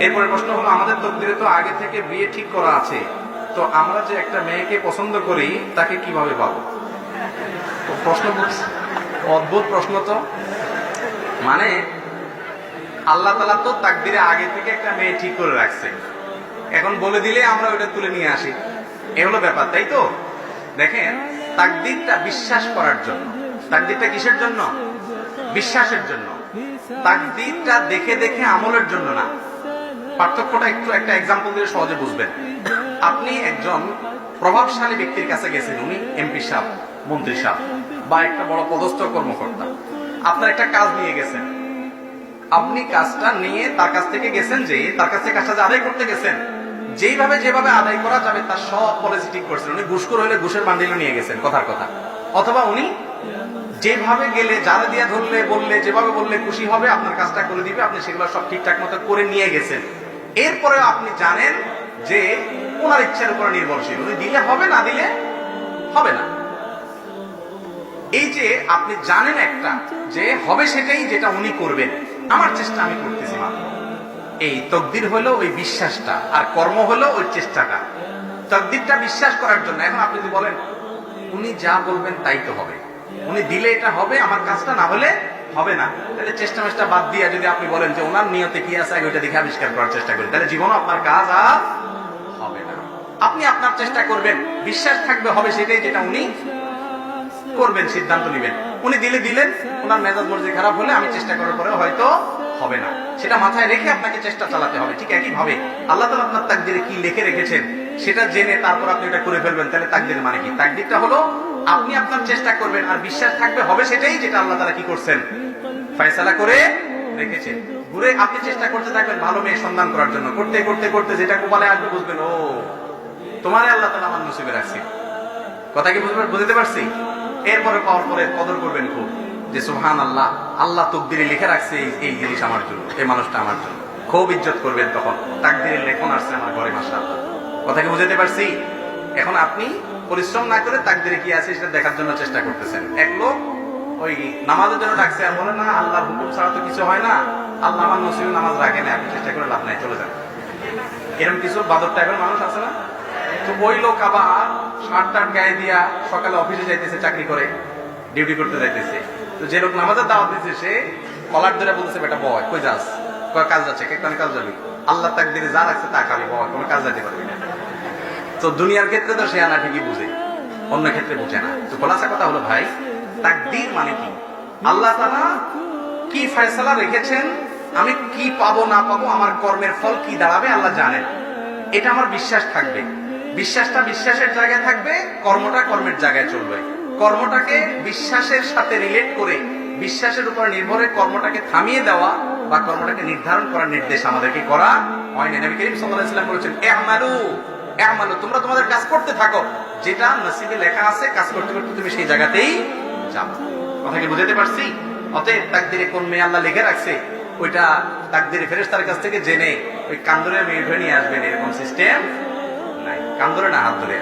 এরপরে প্রশ্ন হলো, আমাদের তকদিরে তো আগে থেকে বিয়ে ঠিক করা আছে, তো আমরা যে একটা মেয়েকে পছন্দ করি তাকে কিভাবে পাবো? প্রশ্ন অদ্ভুত প্রশ্ন তো। মানে আল্লাহ তাআলা তো তাকদিরে আগে থেকে একটা মেয়ে ঠিক করে রাখছে, এখন বলে দিলে আমরা ওটা তুলে নিয়ে আসি, এ হলো ব্যাপার, তাই তো? দেখেন, তাকদিরটা বিশ্বাস করার জন্য। তাকদিরটা কিসের জন্য? বিশ্বাসের জন্য। তাকদিরটা দেখে দেখে আমলের জন্য না। পার্থক্যটা একটু একটা এক্সাম্পল দিয়ে সহজে বুঝবেন। আপনি একজন প্রভাবশালী ব্যক্তির কাছে গেছেন, উনি এমপি সাহেব, মন্ত্রী সাহেব বা একটা বড় পদস্থ কর্মকর্তা। আপনার একটা কাজ নিয়ে গেছেন, আপনি কাজটা নিয়ে তার কাছ থেকে গেছেন, যে তার কাছে কাজটা আদায় করতে গেছেন, যেভাবে আদায় করা যাবে তার সব পলিসি ঠিক করছেন। উনি ঘুষখোর হইলে ঘুষের বান্ডিলও নিয়ে গেছেন, কথার কথা। অথবা উনি যেভাবে গেলে, যারা দিয়া ধরলে বললে, যেভাবে বললে খুশি হবে, আপনার কাজটা করে দিবে, আপনি সেগুলো সব ঠিকঠাক মতো করে নিয়ে গেছেন। এরপরে আপনি জানেন যে ওনার ইচ্ছার উপর নির্ভরশীল, উনি দিলে হবে, না দিলে হবে না। এই যে আপনি জানেন একটা যে হবে সেটাই যেটা উনি করবেন, আমার চেষ্টা আমি করতেছি মাত্র, এই তকদির হলো ওই বিশ্বাসটা, আর কর্ম হলো ওই চেষ্টাটা। তকদিরটা বিশ্বাস করার জন্য। এখন আপনি যদি বলেন উনি যা বলবেন তাই তো হবে, উনি দিলে এটা হবে, আমার কাজটা না হলে হবে না, তাহলে চেষ্টা মেষ্টা বাদ দিয়ে যদি আপনি বলেন যে ওনার নিয়তে কি আছে ওইটা দেখে আবিষ্কার করার চেষ্টা করেন, তাহলে জীবনও আপনার কাজ আর হবে না। আপনি আপনার চেষ্টা করবেন, বিশ্বাস থাকবে হবে সেটাই যেটা উনি করবেন, সিদ্ধান্ত নেবেন। উনি দিলেন, ওনার মেজাজ মর্জি খারাপ হলে আমি চেষ্টা করার পরেও হয়তো হবে না, সেটা মাথায় রেখে আপনাকে চেষ্টা চালাতে হবে। ঠিক একই ভাবে আল্লাহ তাআলা আপনার তাকদিরে কি লিখে রেখেছেন সেটা জেনে তারপর আপনি এটা করে ফেলবেন, তাহলে তাকদির মানে কি? তাকদিরটা হলো আপনি আপনার চেষ্টা করবেন, আর বিশ্বাস থাকবে হবে সেটাই যেটা আল্লাহ তাআলা কি করছেন, ফয়সালা করে রেখেছেন। ঘুরে আপনি চেষ্টা করতে থাকবেন ভালো মেয়ে সন্ধান করার জন্য, করতে করতে করতে যেটা কপালে আসবে বুঝবেন, ও তোমারে আল্লাহ তাআলা আমার নসিবে রাখছে। কথা কি বুঝতে পারছি? এরপরে পাওয়ার পরে কদর করবেন খুব, যে সুবহানাল্লাহ, আল্লাহ তাকদিরে লিখে রাখছে এই জিনিস আমার জন্য, এই মানুষটা আমার জন্য। খুব ইজ্জত করবেন তখন, তাকদিরের লেখন আসছে আমার ঘরে, মাশাআল্লাহ। কথা কি বুঝতে পারছি? এখন আপনি পরিশ্রম না করে তাকদিরে কি আছে সেটা দেখার জন্য চেষ্টা করতেছেন। এক লোক ওই নামাজের জন্য ডাকছে, আর বলে না আল্লাহর হুকুম ছাড়া তো কিছু হয় না, আল্লাহ আমার নসিবে নামাজ রাখে না, আপনি চেষ্টা করে লাভ নাই, চলে যান। এরকম কিছু বাদর টাইপের মানুষ আছে না? তো ওই লোক আবার শার্ট টার্ট গায়ে দিয়া সকালে অফিসে যাইতেছে, চাকরি করে ডিউটি করতে যাইতেছে। তো যে লোক নামাজের দাওয়াত দিচ্ছে সে কলার ধরে বলতেছে, বেটা বয়, কই যাস? কয় কাজ যাচ্ছে। কেন কাজ যাবি? আল্লাহ তাকদিরে যা রাখছে তা খাবি, বয়, কোনো কাজ যাইতে পারবি না। তো দুনিয়ার ক্ষেত্রে তো সে আনা ঠিকই বুঝে, অন্য ক্ষেত্রে বুঝে না। তো খোলাসা কথা হলো ভাই, তাকদীর মানে কি? আল্লাহ তাআলা কি ফয়সালা রেখেছেন, আমি কি পাবো না পাবো, আমার কর্মের ফল কি দাঁড়াবে আল্লাহ জানেন, এটা আমার বিশ্বাস থাকবে। বিশ্বাসটা বিশ্বাসের জায়গায় থাকবে, কর্মটা কর্মের জায়গায় চলবে। কর্মটাকে বিশ্বাসের সাথে রিলেট করে, বিশ্বাসের উপর নির্ভরে কর্মটাকে থামিয়ে দেওয়া বা কর্মটাকে নির্ধারণ করার নির্দেশ আমাদেরকে করা হয় না। নবী করিম সাল্লাল্লাহু আলাইহি ওয়াসাল্লাম বলেছেন, ই'মালু, তোমরা তোমাদের কাজ করতে থাকো, যেটা নসিবে লেখা আছে কাজ করতে করতে তুমি সেই জায়গাতেই যাবে। কথা কি বুঝাতে পারছি? অতএব তাকদিরে কোন মেয়ে আল্লাহ লিখে রাখছে ওইটা তাকদিরে ফেরেশতার কাছ থেকে জেনে ওই কান্দরে মেয়ে ধরে নিয়ে আসবেন, এরকম সিস্টেম নাই। কান্দরে না, হাত ধরে